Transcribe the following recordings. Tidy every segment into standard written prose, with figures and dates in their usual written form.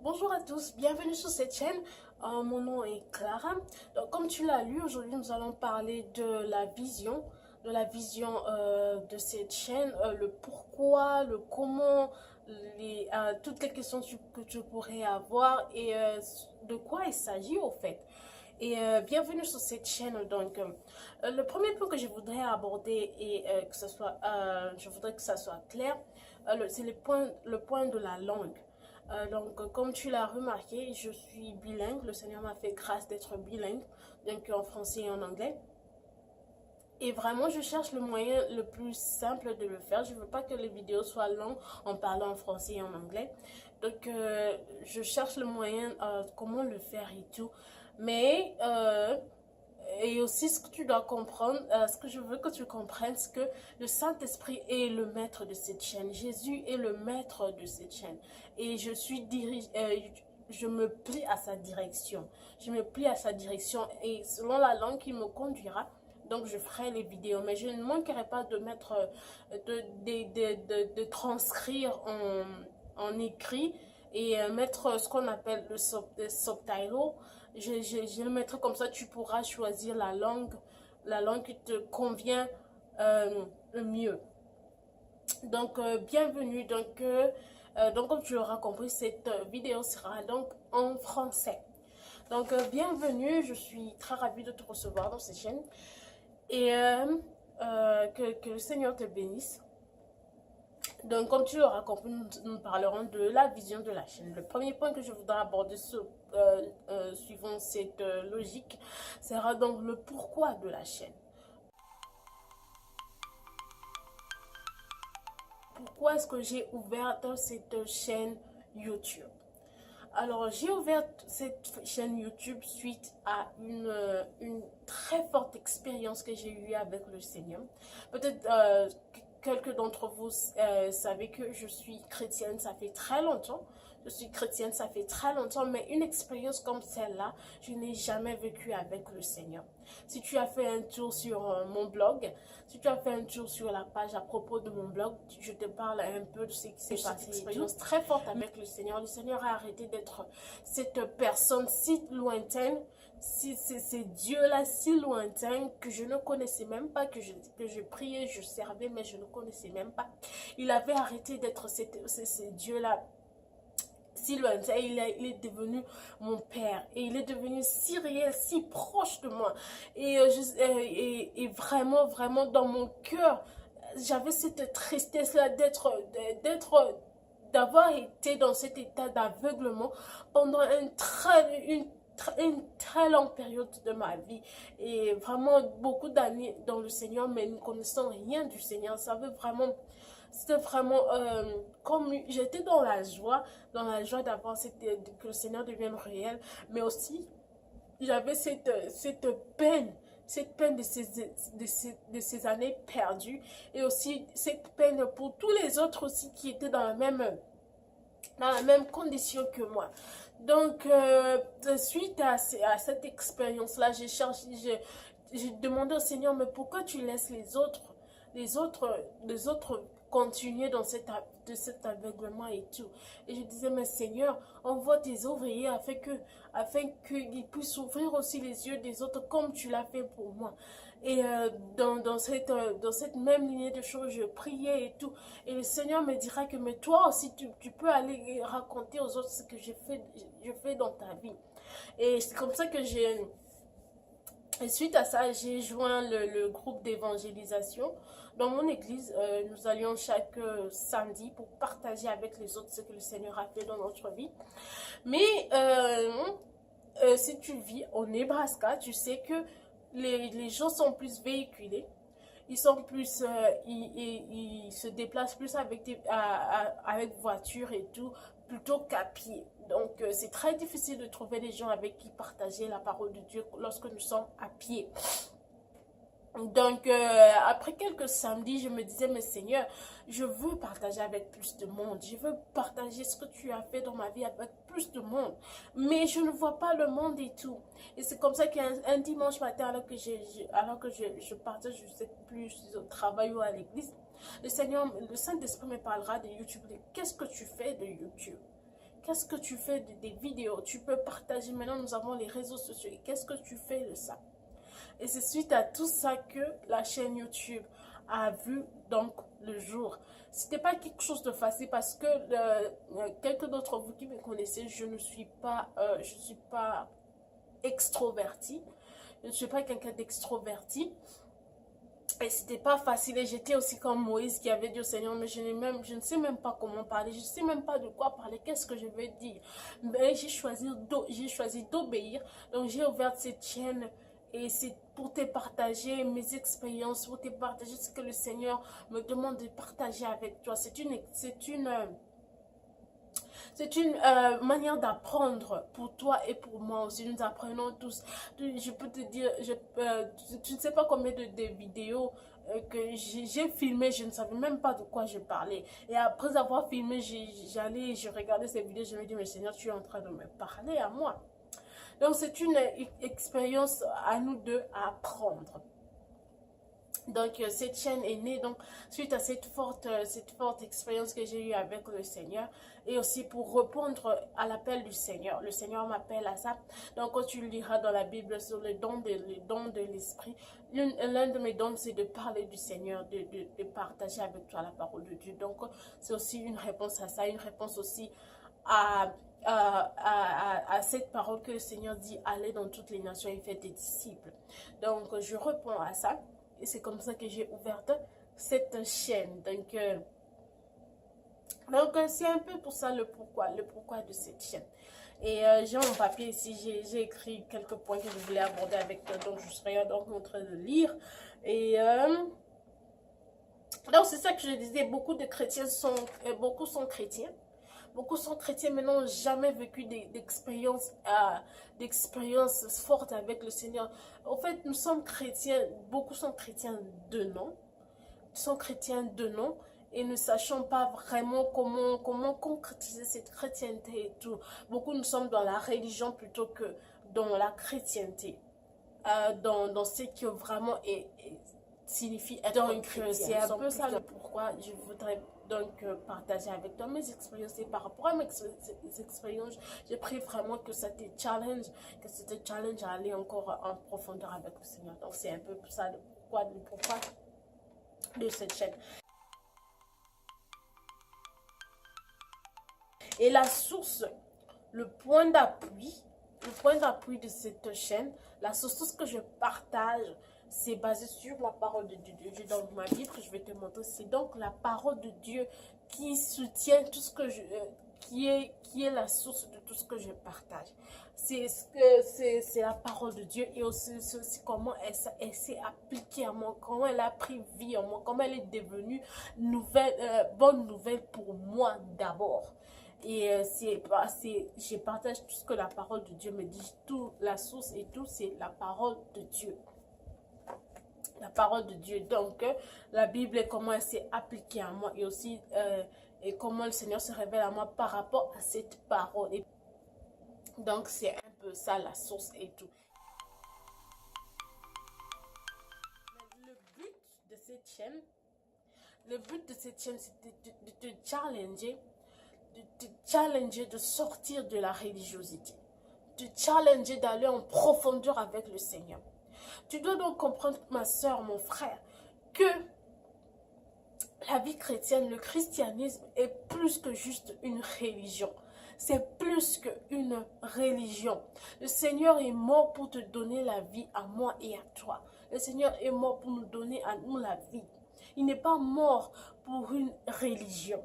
Bonjour à tous, bienvenue sur cette chaîne. Mon nom est Clara. Donc, comme tu l'as lu, aujourd'hui nous allons parler de la vision de cette chaîne, le pourquoi, le comment, toutes les questions que tu pourrais avoir et de quoi il s'agit au fait. Et bienvenue sur cette chaîne. Donc, le premier point que je voudrais aborder et je voudrais que ça soit clair, c'est le point de la langue. Comme tu l'as remarqué, je suis bilingue. Le Seigneur m'a fait grâce d'être bilingue, donc en français et en anglais. Et vraiment, je cherche le moyen le plus simple de le faire. Je ne veux pas que les vidéos soient longues en parlant en français et en anglais. Donc, je cherche le moyen, comment le faire et tout. Mais, et aussi ce que tu dois comprendre, ce que je veux que tu comprennes, c'est que le Saint-Esprit est le maître de cette chaîne. Jésus est le maître de cette chaîne. Et je me plie à sa direction. Je me plie à sa direction et selon la langue qui me conduira, donc je ferai les vidéos. Mais je ne manquerai pas de mettre, de transcrire en écrit et mettre ce qu'on appelle le subtitle. Je le mettrai comme ça, tu pourras choisir la langue qui te convient le mieux. Donc, bienvenue. Donc, comme tu l'auras compris, cette vidéo sera donc en français. Donc, bienvenue. Je suis très ravie de te recevoir dans cette chaîne. Et que le Seigneur te bénisse. Donc, comme tu l'auras compris, nous parlerons de la vision de la chaîne. Le premier point que je voudrais aborder suivant cette logique sera donc le pourquoi de la chaîne. Pourquoi est-ce que j'ai ouvert cette chaîne YouTube? Alors, j'ai ouvert cette chaîne YouTube suite à une très forte expérience que j'ai eue avec le Seigneur. Peut-être quelques d'entre vous savez que je suis chrétienne, ça fait très longtemps. Je suis chrétienne, ça fait très longtemps, mais une expérience comme celle-là, je n'ai jamais vécu avec le Seigneur. Si tu as fait un tour sur mon blog, si tu as fait un tour sur la page à propos de mon blog, je te parle un peu de ce qui s'est passé. Une expérience très forte avec le Seigneur. Le Seigneur a arrêté d'être cette personne si lointaine, si c'est Dieu-là si lointain que je ne connaissais même pas, que je priais, je servais, mais je ne connaissais même pas. Il avait arrêté d'être ce Dieu-là si lointain, il est devenu mon père et il est devenu si réel, si proche de moi et vraiment, vraiment dans mon cœur, j'avais cette tristesse-là d'avoir été dans cet état d'aveuglement pendant une très longue période de ma vie et vraiment beaucoup d'années dans le Seigneur, mais ne connaissant rien du Seigneur. C'était vraiment comme j'étais dans la joie d'avoir que le Seigneur devienne réel, mais aussi j'avais cette peine de ces années perdues et aussi cette peine pour tous les autres aussi qui étaient dans la même condition que moi. Donc, suite à cette expérience-là, j'ai demandé au Seigneur, mais pourquoi tu laisses les autres continuer dans cet aveuglement et tout. Et je disais, mais Seigneur, envoie tes ouvriers afin qu'ils puissent ouvrir aussi les yeux des autres comme tu l'as fait pour moi. Et dans cette même lignée de choses, je priais et tout. Et le Seigneur me dira que mais toi aussi, tu peux aller raconter aux autres ce que je fais dans ta vie. Et c'est comme ça que et suite à ça, j'ai joint le groupe d'évangélisation. Dans mon église, nous allions chaque samedi pour partager avec les autres ce que le Seigneur a fait dans notre vie. Mais si tu vis au Nebraska, tu sais que les gens sont plus véhiculés. Ils sont plus, ils se déplacent plus avec voiture et tout, plutôt qu'à pied. Donc, c'est très difficile de trouver des gens avec qui partager la parole de Dieu lorsque nous sommes à pied. Donc, après quelques samedis, je me disais, mais Seigneur, je veux partager avec plus de monde. Je veux partager ce que tu as fait dans ma vie avec plus de monde. Mais je ne vois pas le monde et tout. Et c'est comme ça qu'un dimanche matin, alors que je partage, je ne sais plus au travail ou à l'église, le Saint-Esprit me parlera de YouTube. Qu'est-ce que tu fais de YouTube? Qu'est-ce que tu fais des vidéos? Tu peux partager. Maintenant, nous avons les réseaux sociaux. Qu'est-ce que tu fais de ça? Et c'est suite à tout ça que la chaîne YouTube a vu donc le jour. C'était pas quelque chose de facile parce que quelques d'entre vous qui me connaissez, je ne suis pas extrovertie. Je ne suis pas quelqu'un d'extroverti. Et c'était pas facile. Et j'étais aussi comme Moïse qui avait dit au Seigneur, mais je ne sais même pas comment parler. Je ne sais même pas de quoi parler. Qu'est-ce que je vais dire? Mais j'ai choisi d'obéir. Donc j'ai ouvert cette chaîne. Et c'est pour te partager mes expériences, pour te partager ce que le Seigneur me demande de partager avec toi. C'est une manière d'apprendre pour toi et pour moi aussi. Nous apprenons tous. Je peux te dire, tu ne sais pas combien de vidéos que j'ai filmé, je ne savais même pas de quoi je parlais. Et après avoir filmé, je regardais ces vidéos, je me dis, mais Seigneur, tu es en train de me parler à moi. Donc c'est une expérience à nous deux à apprendre. Donc cette chaîne est née donc suite à cette forte expérience que j'ai eue avec le Seigneur et aussi pour répondre à l'appel du Seigneur. Le Seigneur m'appelle à ça. Donc quand tu liras dans la Bible sur le don de l'esprit, l'un de mes dons c'est de parler du Seigneur, de partager avec toi la parole de Dieu. Donc c'est aussi une réponse à ça, une réponse aussi à cette parole que le Seigneur dit, allez dans toutes les nations et faites des disciples. Donc je réponds à ça. Et c'est comme ça que j'ai ouvert cette chaîne. Donc c'est un peu pour ça le pourquoi de cette chaîne. Et j'ai mon papier ici, j'ai écrit quelques points que je voulais aborder avec toi. Donc je serai donc en train de lire. Et donc c'est ça que je disais, beaucoup sont chrétiens. Beaucoup sont chrétiens mais n'ont jamais vécu d'expériences fortes avec le Seigneur. En fait, nous sommes chrétiens, beaucoup sont chrétiens de nom. Sont chrétiens de nom et ne sachons pas vraiment comment concrétiser cette chrétienté et tout. Beaucoup nous sommes dans la religion plutôt que dans la chrétienté. Dans ce qui vraiment signifie être un chrétien. C'est un peu ça le pourquoi je voudrais donc partager avec toi mes expériences. Et par rapport à mes expériences, j'ai pris vraiment que ça te challenge, à aller encore en profondeur avec le Seigneur. Donc c'est un peu ça le pourquoi de cette chaîne. Et la source, le point d'appui de cette chaîne, la source, tout ce que je partage, c'est basé sur la parole de Dieu. Dans ma Bible, je vais te montrer, c'est donc la parole de Dieu qui soutient tout ce que qui est la source de tout ce que je partage. C'est la parole de Dieu et aussi comment elle s'est appliquée à moi, comment elle a pris vie en moi, comment elle est devenue bonne nouvelle pour moi d'abord. Et je partage tout ce que la parole de Dieu me dit, tout, la source et tout, c'est la parole de Dieu. La parole de Dieu. Donc, la Bible et comment elle s'est appliquée à moi et aussi et comment le Seigneur se révèle à moi par rapport à cette parole. Et donc, c'est un peu ça la source et tout. Le but de cette chaîne, c'est de te challenger, de sortir de la religiosité, de challenger, d'aller en profondeur avec le Seigneur. Tu dois donc comprendre, ma soeur, mon frère, que la vie chrétienne, le christianisme est plus que juste une religion. C'est plus qu'une religion. Le Seigneur est mort pour te donner la vie à moi et à toi. Le Seigneur est mort pour nous donner à nous la vie. Il n'est pas mort pour une religion.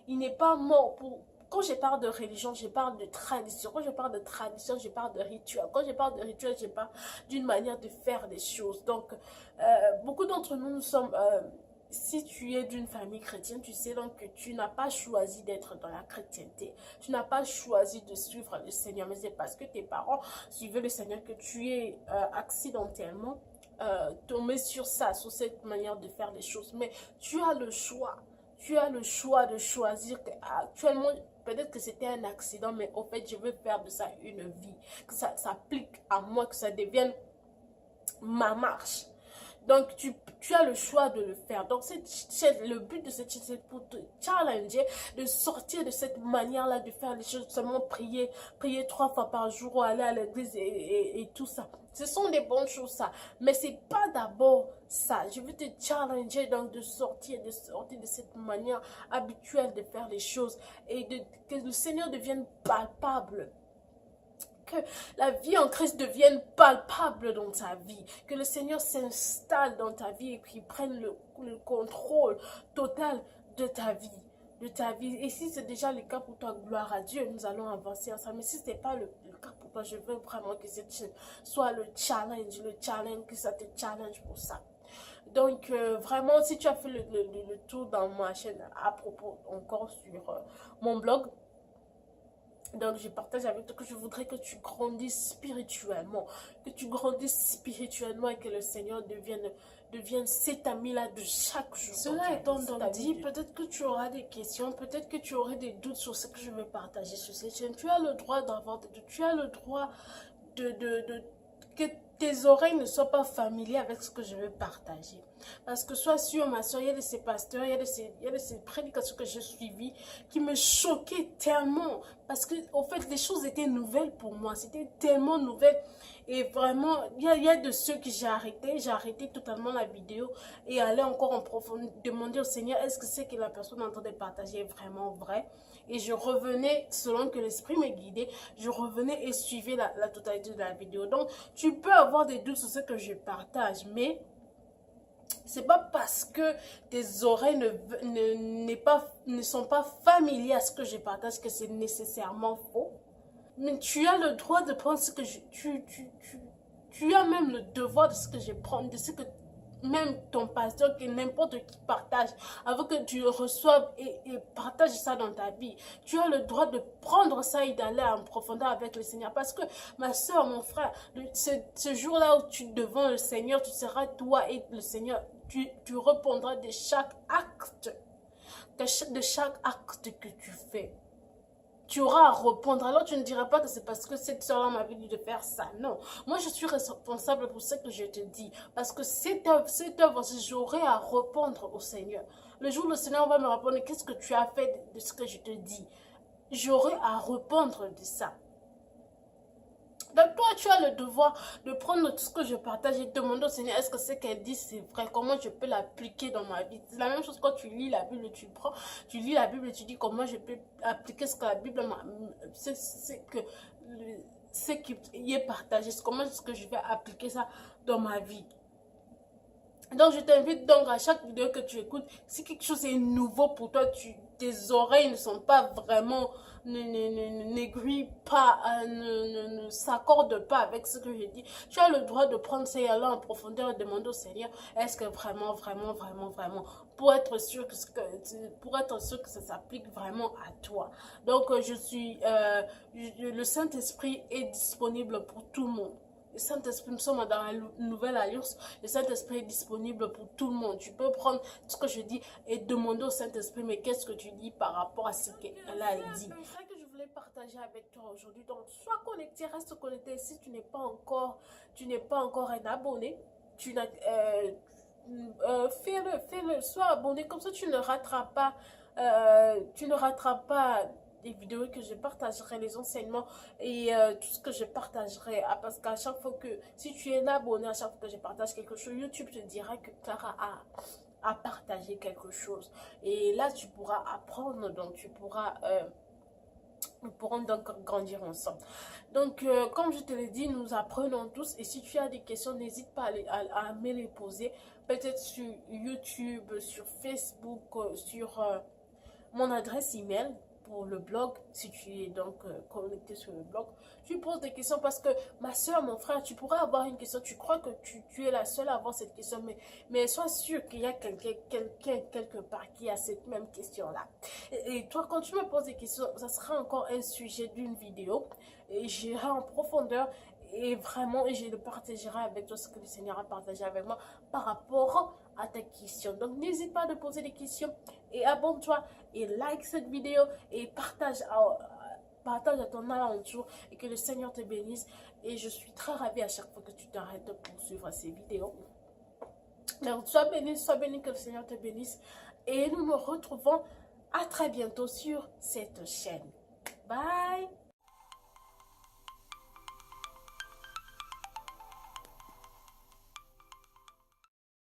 Il n'est pas mort pour... Quand je parle de religion, je parle de tradition. Quand je parle de tradition, je parle de rituel. Quand je parle de rituel, je parle d'une manière de faire les choses. Donc, beaucoup d'entre nous sommes... si tu es d'une famille chrétienne, tu sais donc que tu n'as pas choisi d'être dans la chrétienté. Tu n'as pas choisi de suivre le Seigneur. Mais c'est parce que tes parents suivaient le Seigneur que tu es accidentellement tombé sur ça, sur cette manière de faire les choses. Mais tu as le choix. Tu as le choix de choisir que actuellement, peut-être que c'était un accident, mais au fait, je veux faire de ça une vie. Que ça s'applique à moi, que ça devienne ma marche. Donc, tu as le choix de le faire. Donc, le but de cette chaîne, c'est pour te challenger, de sortir de cette manière-là, de faire les choses, seulement prier 3 fois par jour, ou aller à l'église et tout ça. Ce sont des bonnes choses, ça. Mais c'est pas d'abord ça. Je veux te challenger, donc, de sortir de cette manière habituelle de faire les choses et que le Seigneur devienne palpable. Que la vie en Christ devienne palpable dans ta vie, que le Seigneur s'installe dans ta vie et qu'il prenne le contrôle total de ta vie. Et si c'est déjà le cas pour toi, gloire à Dieu, nous allons avancer ensemble. Mais si ce n'est pas le cas pour toi, je veux vraiment que cette chaîne soit le challenge, que ça te challenge pour ça. Donc, vraiment, si tu as fait le tour dans ma chaîne à propos encore sur mon blog, donc, je partage avec toi que je voudrais que tu grandisses spirituellement. Que tu grandisses spirituellement et que le Seigneur devienne cet ami-là de chaque jour. Cela étant donc dit, peut-être que tu auras des questions, peut-être que tu aurais des doutes sur ce que je vais partager sur cette chaîne. Tu as le droit d'avoir des doutes, tu as le droit que tes oreilles ne soient pas familières avec ce que je vais partager. Parce que sois sûre, ma soeur, il y a de ces pasteurs, il y a de ces prédications que j'ai suivies qui me choquaient tellement. Parce que, au fait, les choses étaient nouvelles pour moi. C'était tellement nouvelle. Et vraiment, il y a de ceux que j'ai arrêté totalement la vidéo et aller encore en profondeur, demander au Seigneur, est-ce que c'est que la personne en train de partager est vraiment vrai? Et je revenais, selon que l'esprit me guidait, je revenais et suivais la totalité de la vidéo. Donc, tu peux avoir des doutes sur ce que je partage, mais c'est pas parce que tes oreilles ne sont pas familières à ce que je partage que c'est nécessairement faux. Mais tu as le droit de prendre ce que tu as même le devoir de ce que je prends, de ce que même ton pasteur, que n'importe qui partage, avant que tu le reçoives et partage ça dans ta vie. Tu as le droit de prendre ça et d'aller en profondeur avec le Seigneur. Parce que, ma soeur, mon frère, ce jour-là où tu es devant le Seigneur, tu seras toi et le Seigneur. Tu répondras de chaque acte, de chaque acte que tu fais. Tu auras à répondre. Alors tu ne diras pas que c'est parce que cette soeur-là m'a dit de faire ça. Non. Moi, je suis responsable pour ce que je te dis. Parce que cette œuvre, j'aurai à répondre au Seigneur. Le jour où le Seigneur va me répondre, qu'est-ce que tu as fait de ce que je te dis? J'aurai à répondre de ça. Donc toi, tu as le devoir de prendre tout ce que je partage et de demander au Seigneur, est-ce que ce qu'elle dit, c'est vrai? Comment je peux l'appliquer dans ma vie? C'est la même chose quand tu lis la Bible, tu lis la Bible et tu dis comment je peux appliquer ce que la Bible m'a... Ce qui est partagé, comment est-ce que je vais appliquer ça dans ma vie? Donc je t'invite donc à chaque vidéo que tu écoutes, si quelque chose est nouveau pour toi, tes oreilles ne sont pas vraiment, n'aiguillent pas, ne s'accordent pas avec ce que je dis, tu as le droit de prendre ça et aller en profondeur et demander au Seigneur, est-ce que vraiment, pour être sûr que ça s'applique vraiment à toi. Donc le Saint-Esprit est disponible pour tout le monde. Le Saint-Esprit, nous sommes dans la nouvelle alliance. Le Saint-Esprit est disponible pour tout le monde. Tu peux prendre ce que je dis et demander au Saint-Esprit, mais qu'est-ce que tu dis par rapport à ce qu'elle a dit? C'est ça que je voulais partager avec toi aujourd'hui. Donc, sois connecté, reste connecté. Si tu n'es pas encore un abonné, fais-le, sois abonné. Comme ça, tu ne rateras pas des vidéos que je partagerai, les enseignements et tout ce que je partagerai. Parce qu'à chaque fois que, si tu es abonné, à chaque fois que je partage quelque chose, YouTube te dira que Clara a partagé quelque chose. Et là, tu pourras apprendre, donc nous pourrons donc grandir ensemble. Donc, comme je te l'ai dit, nous apprenons tous. Et si tu as des questions, n'hésite pas à me les poser. Peut-être sur YouTube, sur Facebook, sur mon adresse email. Pour le blog, si tu es donc connecté sur le blog, tu poses des questions parce que ma soeur, mon frère, tu pourrais avoir une question, tu crois que tu es la seule à avoir cette question, mais sois sûr qu'il y a quelqu'un quelque part qui a cette même question-là. Et toi, quand tu me poses des questions, ça sera encore un sujet d'une vidéo et j'irai en profondeur et vraiment, je le partagerai avec toi ce que le Seigneur a partagé avec moi par rapport à ta question. Donc, n'hésite pas à poser des questions et abonne-toi et like cette vidéo et partage à ton alentour et que le Seigneur te bénisse. Et je suis très ravie à chaque fois que tu t'arrêtes pour suivre ces vidéos. Donc, sois béni, que le Seigneur te bénisse. Et nous nous retrouvons à très bientôt sur cette chaîne. Bye!